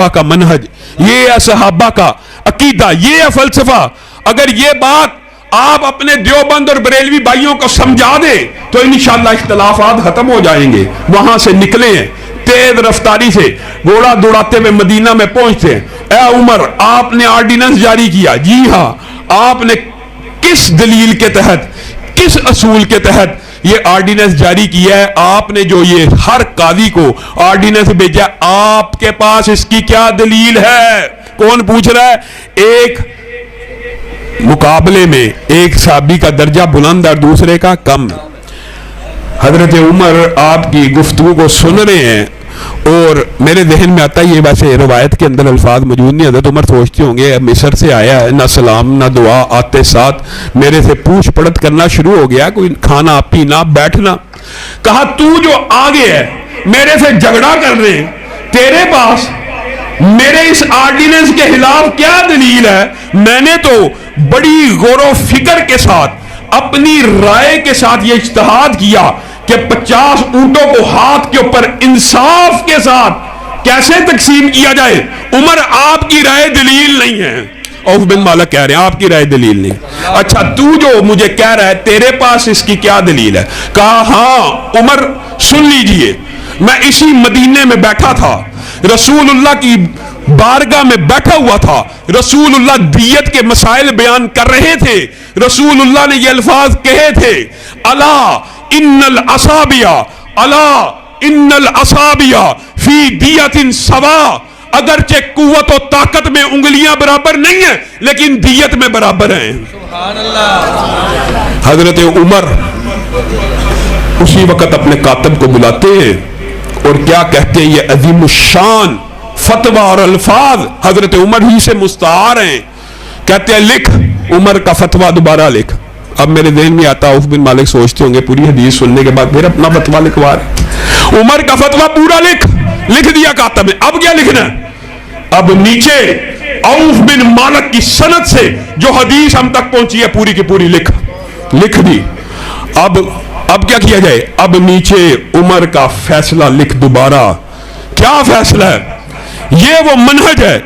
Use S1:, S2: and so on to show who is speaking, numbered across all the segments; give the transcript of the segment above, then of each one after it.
S1: का मनहज, ये है सहाबा का अकीदा, ये है फलसफा। अगर ये बात आप अपने देवबंद और बरेलवी भाइयों को समझा दे तो इंशाअल्लाह इख्तिलाफात खत्म हो जाएंगे। वहां से निकले हैं तेज रफ्तारी से, घोड़ा दौड़ाते हुए मदीना में पहुंचते हैं। ए उमर, आपने ऑर्डिनेंस जारी किया। जी हां, आपने किस दलील के तहत, किस असूल के तहत ये ऑर्डिनेंस जारी किया है? आपने जो ये हर कादी को ऑर्डिनेंस भेजा, आपके पास इसकी क्या दलील है? कौन पूछ रहा है? एक मुकाबले में एक साहबी का दर्जा बुलंद और दूसरे का कम। हजरत उमर आपकी गुफ्तगू को सुन रहे हैं और मेरे जहन में आता है, ये वैसे रवायत के अंदर अल्फाज मौजूद नहीं। हजरत उमर सोचते होंगे मिस्र से आया है, ना सलाम ना दुआ, आते साथ मेरे से पूछ पड़त करना शुरू हो गया, कोई खाना पीना बैठना। कहा तू जो आगे है मेरे से झगड़ा कर रहे हैं, तेरे पास मेरे इस ऑर्डिनेंस के खिलाफ क्या दलील है? मैंने तो बड़ी गौर फिक्र के साथ अपनी राय के साथ यह इज्तिहाद किया कि 50 ऊंटों को हाथ के ऊपर इंसाफ के साथ कैसे तकसीम किया जाए। उमर, आपकी राय दलील नहीं है। औफ बिन मालिक कह रहे हैं आपकी राय दलील नहीं। अच्छा, तू जो मुझे कह रहा है तेरे पास इसकी क्या दलील है? कहा हां उमर, सुन लीजिए, मैं इसी मदीने में बैठा था, रसूलुल्लाह की बारगाह में बैठा हुआ था। रसूलुल्लाह दियत के मसाइल बयान कर रहे थे। रसूलुल्लाह ने ये अल्फाज कहे थे, अला इन्नल असाबिया, अला इन्नल असाबिया फी दियतिन सवा। अगरचे कुव्वत और ताकत में उंगलियां बराबर नहीं है, लेकिन दियत में बराबर हैं। सुभान अल्लाह। हजरत उमर उसी वक्त अपने कातिब को बुलाते हैं और क्या कहते हैं? ये अजीम शान फतवा और अल्फाज हजरत उमर ही से मुस्तार हैं। कहते हैं लिख, उमर का फतवा दोबारा लिख। अब मेरे ذہن में आता, औफ बिन मालिक सोचते होंगे पूरी हदीस सुनने के बाद फिर अपना फतवा लिखवा रहे। उमर का फतवा पूरा लिख दिया कातिब ने। अब क्या लिखना है? अब नीचे औफ बिन मालिक की सनद से जो हदीस हम तक पहुंची है पूरी की पूरी लिख दी। अब क्या किया जाए? अब नीचे उमर का फैसला लिख दोबारा। क्या फैसला है? ये वो मनहज है,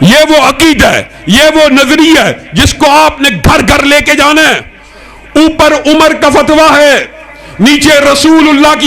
S1: ये वो अकीदा है, ये वो नजरिया है जिसको आपने घर घर लेके जाना है। ऊपर उमर का फतवा है, नीचे रसूलुल्लाह की